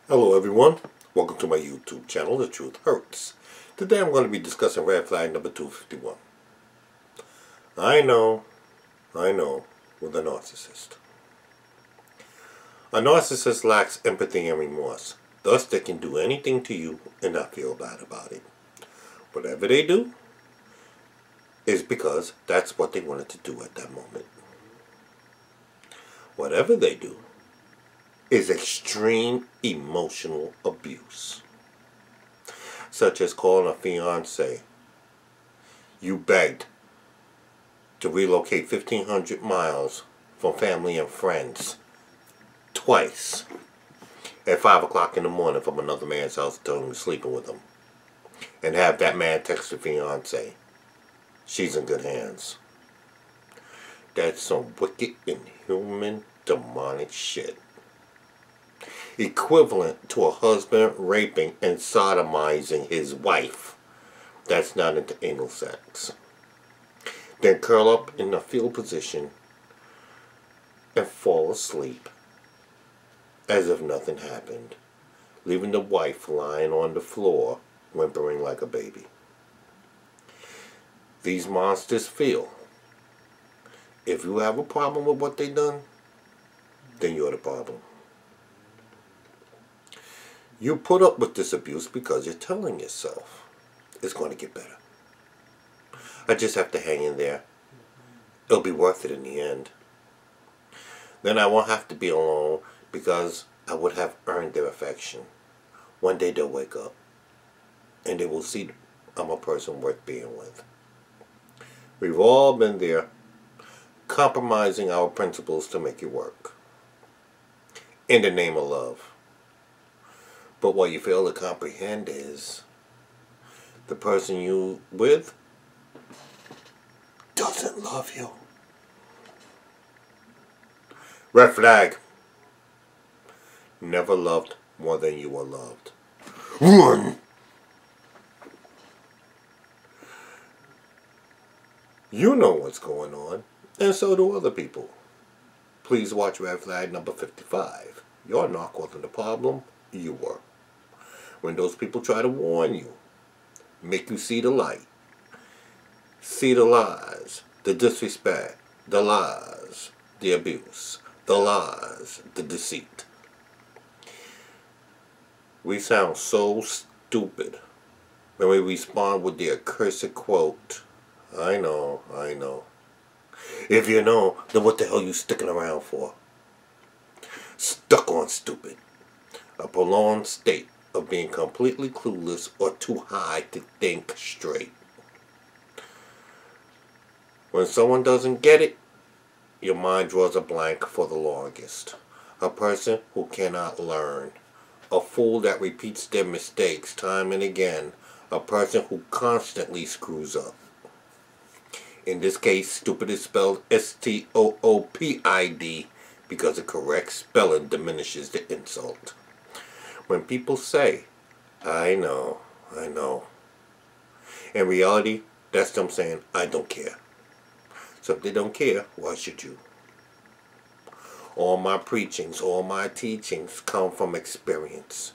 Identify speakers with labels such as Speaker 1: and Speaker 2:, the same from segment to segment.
Speaker 1: Hello everyone, welcome to my YouTube channel, The Truth Hurts. Today I'm going to be discussing red flag number 251. I know, with a narcissist. A narcissist lacks empathy and remorse, thus they can do anything to you and not feel bad about it. Whatever they do is because that's what they wanted to do at that moment. Whatever they do is extreme emotional abuse, such as calling a fiancé. You begged to relocate 1,500 miles from family and friends twice at 5 o'clock in the morning from another man's house, telling him you're sleeping with him, and have that man text the fiancé, she's in good hands. That's some wicked, inhuman, demonic shit. Equivalent to a husband raping and sodomizing his wife that's not into anal sex. Then curl up in a fetal position and fall asleep as if nothing happened, leaving the wife lying on the floor whimpering like a baby. These monsters feel if you have a problem with what they done, then you're the problem. You put up with this abuse because you're telling yourself it's going to get better. I just have to hang in there. It'll be worth it in the end. Then I won't have to be alone because I would have earned their affection. One day they'll wake up and they will see I'm a person worth being with. We've all been there, compromising our principles to make it work in the name of love. But what you fail to comprehend is the person you with doesn't love you. Red flag. Never loved more than you were loved. Run! You know what's going on, and so do other people. Please watch red flag number 55. You're not causing the problem, you were. When those people try to warn you, make you see the light, see the lies, the disrespect, the lies, the abuse, the lies, the deceit. We sound so stupid when we respond with the accursed quote, I know. If you know, then what the hell are you sticking around for? Stuck on stupid. A prolonged state of being completely clueless or too high to think straight. When someone doesn't get it, your mind draws a blank for the longest. A person who cannot learn. A fool that repeats their mistakes time and again. A person who constantly screws up. In this case, stupid is spelled S-T-O-O-P-I-D because the correct spelling diminishes the insult. When people say, I know, in reality, that's them saying, I don't care. So if they don't care, why should you? All my preachings, all my teachings come from experience.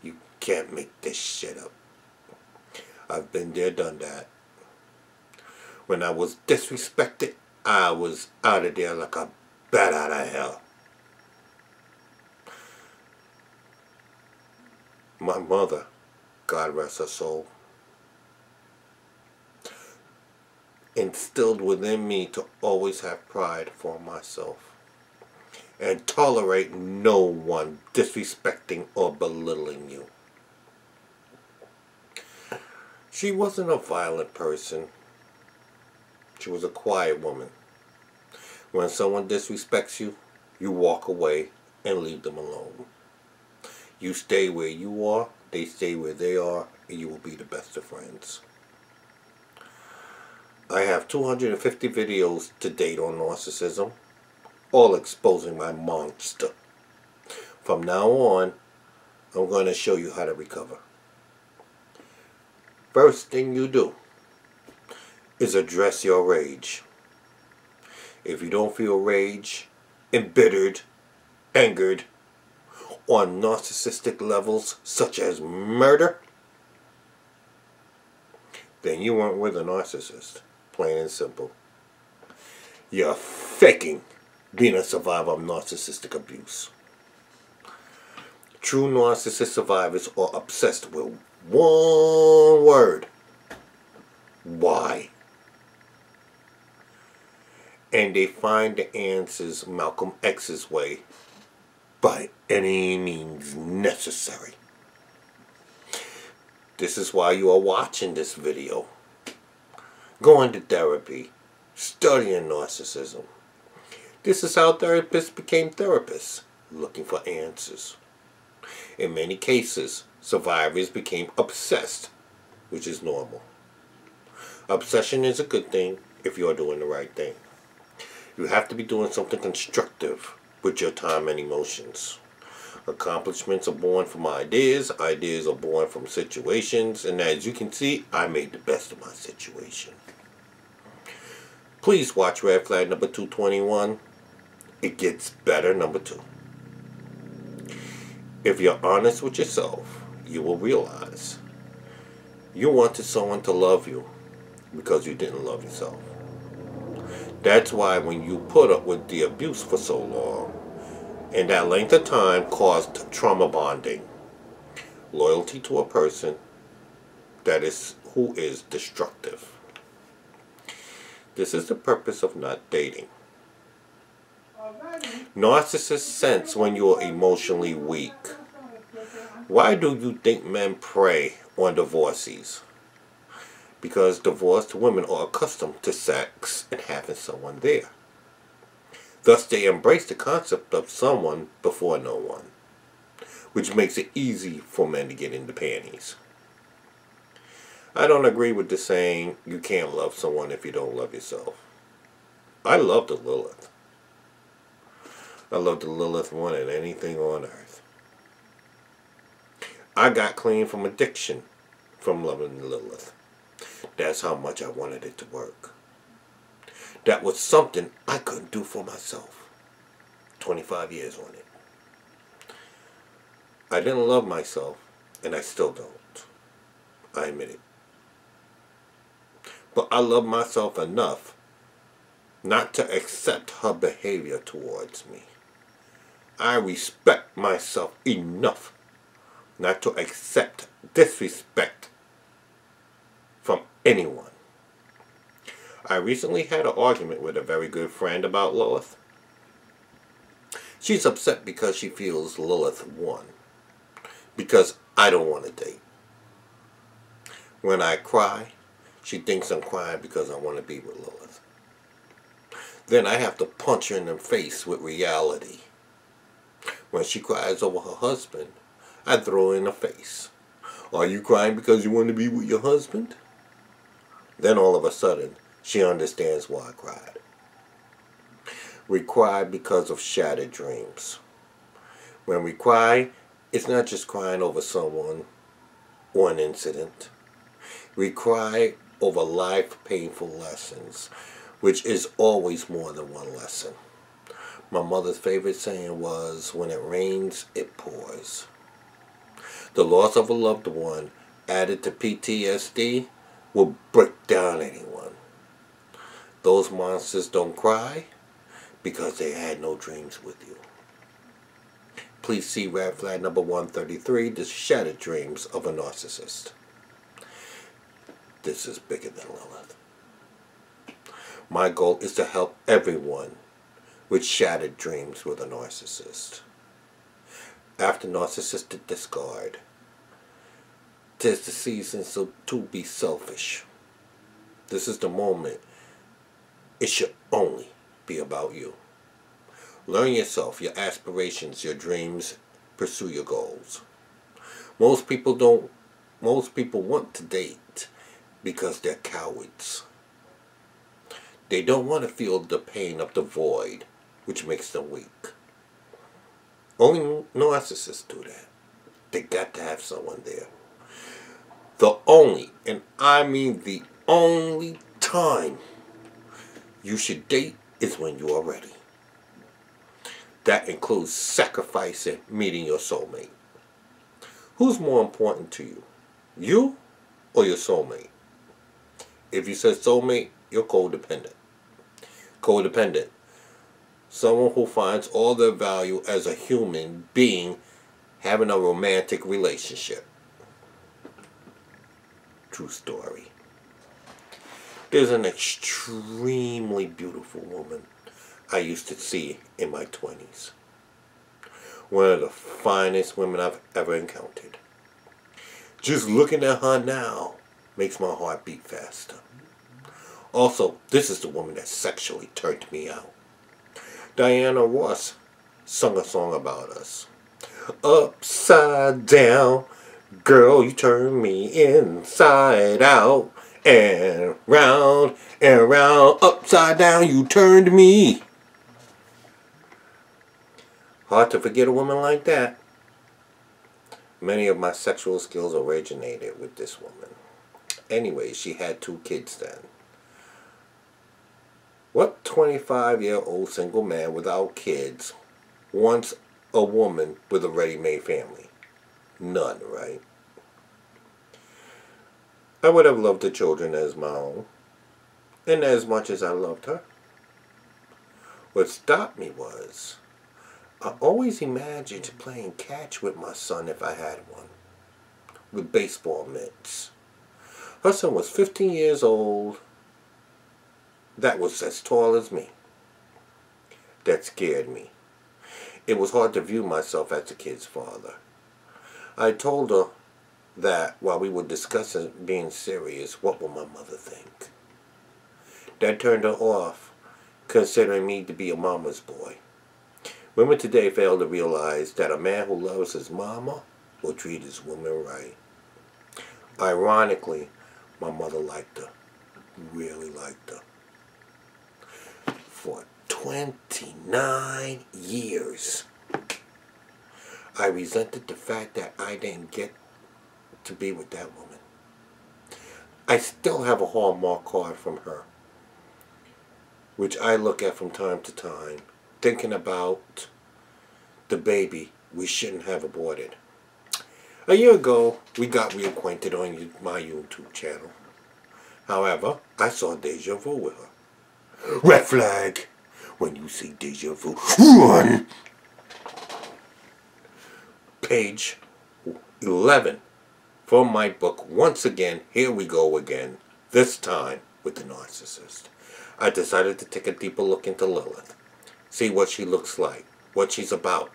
Speaker 1: You can't make this shit up. I've been there, done that. When I was disrespected, I was out of there like a bat out of hell. My mother, God rest her soul, instilled within me to always have pride for myself and tolerate no one disrespecting or belittling you. She wasn't a violent person. She was a quiet woman. When someone disrespects you, you walk away and leave them alone. You stay where you are, they stay where they are, and you will be the best of friends. I have 250 videos to date on narcissism, all exposing my monster. From now on, I'm going to show you how to recover. First thing you do is address your rage. If you don't feel rage, embittered, angered, on narcissistic levels such as murder, then you weren't with a narcissist. Plain and simple. You're faking being a survivor of narcissistic abuse. True narcissist survivors are obsessed with one word. Why? And they find the answers Malcolm X's way, by any means necessary. This is why you are watching this video. Going to therapy. Studying narcissism. This is how therapists became therapists, looking for answers. In many cases, survivors became obsessed, which is normal. Obsession is a good thing if you are doing the right thing. You have to be doing something constructive with your time and emotions. Accomplishments are born from ideas. Ideas are born from situations. And as you can see, I made the best of my situation. Please watch Red Flag number 221. It gets better, number 2. If you're honest with yourself, you will realize you wanted someone to love you because you didn't love yourself. That's why when you put up with the abuse for so long, and that length of time caused trauma bonding, loyalty to a person who is destructive. This is the purpose of not dating. Narcissists sense when you are emotionally weak. Why do you think men prey on divorcees? Because divorced women are accustomed to sex and having someone there. Thus they embrace the concept of someone before no one, which makes it easy for men to get into panties. I don't agree with the saying, you can't love someone if you don't love yourself. I love the Lilith. I love the Lilith more than anything on earth. I got clean from addiction from loving the Lilith. That's how much I wanted it to work. That was something I couldn't do for myself. 25 years on it. I didn't love myself, and I still don't. I admit it. But I love myself enough not to accept her behavior towards me. I respect myself enough not to accept disrespect from anyone. I recently had an argument with a very good friend about Lilith. She's upset because she feels Lilith won. Because I don't want to date. When I cry, she thinks I'm crying because I want to be with Lilith. Then I have to punch her in the face with reality. When she cries over her husband, I throw her in the face. Are you crying because you want to be with your husband? Then all of a sudden, she understands why I cried. We cry because of shattered dreams. When we cry, it's not just crying over someone or an incident. We cry over life painful lessons, which is always more than one lesson. My mother's favorite saying was, when it rains, it pours. The loss of a loved one added to PTSD will break down anyone. Those monsters don't cry because they had no dreams with you. Please see Red Flag number 133, The Shattered Dreams of a Narcissist. This is bigger than Lilith. My goal is to help everyone with shattered dreams with a narcissist. After narcissistic discard, 'tis the season to be selfish. This is the moment. It should only be about you. Learn yourself, your aspirations, your dreams. Pursue your goals. Most people want to date because they're cowards. They don't want to feel the pain of the void, which makes them weak. Only narcissists do that. They got to have someone there. The only, and I mean the only time you should date is when you are ready. That includes sacrificing meeting your soulmate. Who's more important to you? You or your soulmate? If you said soulmate, you're codependent. Codependent. Someone who finds all their value as a human being having a romantic relationship. True story. There's an extremely beautiful woman I used to see in my 20s. One of the finest women I've ever encountered. Just looking at her now makes my heart beat faster. Also, this is the woman that sexually turned me out. Diana Ross sung a song about us. Upside down, girl, you turn me inside out. And round, upside down, you turned me. Hard to forget a woman like that. Many of my sexual skills originated with this woman. Anyway, she had 2 kids then. What 25-year-old single man without kids wants a woman with a ready-made family? None, right? I would have loved the children as my own, and as much as I loved her. What stopped me was, I always imagined playing catch with my son if I had one, with baseball mitts. Her son was 15 years old. That was as tall as me. That scared me. It was hard to view myself as the kid's father. I told her that while we were discussing being serious, what will my mother think? That turned her off, considering me to be a mama's boy. Women today fail to realize that a man who loves his mama will treat his woman right. Ironically, my mother liked her. Really liked her. For 29 years, I resented the fact that I didn't get to be with that woman. I still have a Hallmark card from her, which I look at from time to time, thinking about the baby we shouldn't have aborted. A year ago, we got reacquainted on my YouTube channel. However, I saw deja vu with her. Red flag! When you see deja vu, run! Page 11 from my book. Once again, here we go again. This time with the narcissist. I decided to take a deeper look into Lilith. See what she looks like, what she's about.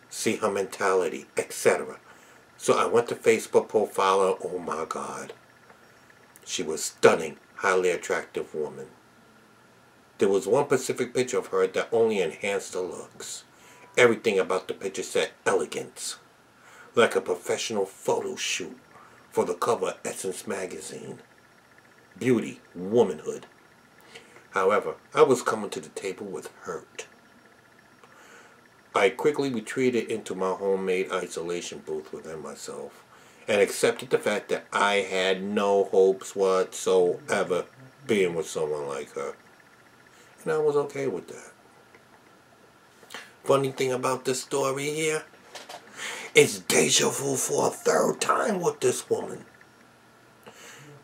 Speaker 1: See her mentality, etc. So I went to Facebook profile and oh my God. She was stunning, highly attractive woman. There was one specific picture of her that only enhanced her looks. Everything about the picture said elegance. Like a professional photo shoot for the cover of Essence magazine. Beauty, womanhood. However, I was coming to the table with hurt. I quickly retreated into my homemade isolation booth within myself and accepted the fact that I had no hopes whatsoever being with someone like her. And I was okay with that. Funny thing about this story here, it's deja vu for a 3rd time with this woman.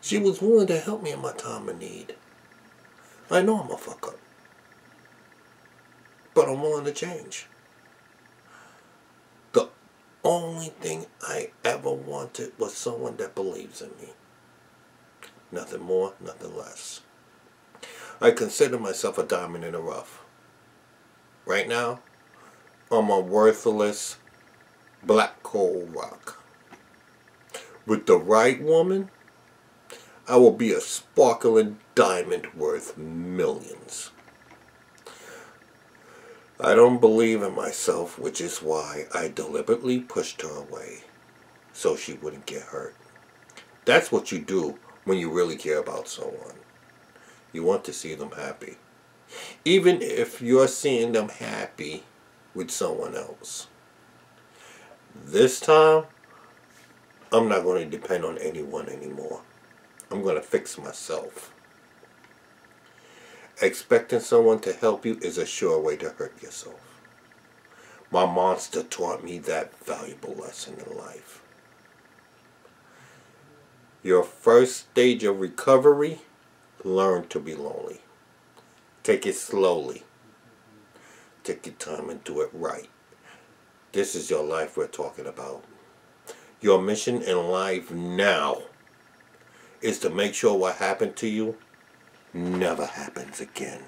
Speaker 1: She was willing to help me in my time of need. I know I'm a fuck up, but I'm willing to change. The only thing I ever wanted was someone that believes in me. Nothing more, nothing less. I consider myself a diamond in the rough. Right now, I'm a worthless black coal rock. With the right woman, I will be a sparkling diamond worth millions. I don't believe in myself, which is why I deliberately pushed her away, so she wouldn't get hurt. That's what you do when you really care about someone. You want to see them happy. Even if you're seeing them happy with someone else. This time, I'm not going to depend on anyone anymore. I'm going to fix myself. Expecting someone to help you is a sure way to hurt yourself. My monster taught me that valuable lesson in life. Your first stage of recovery, learn to be lonely. Take it slowly. Take your time and do it right. This is your life we're talking about. Your mission in life now is to make sure what happened to you never happens again.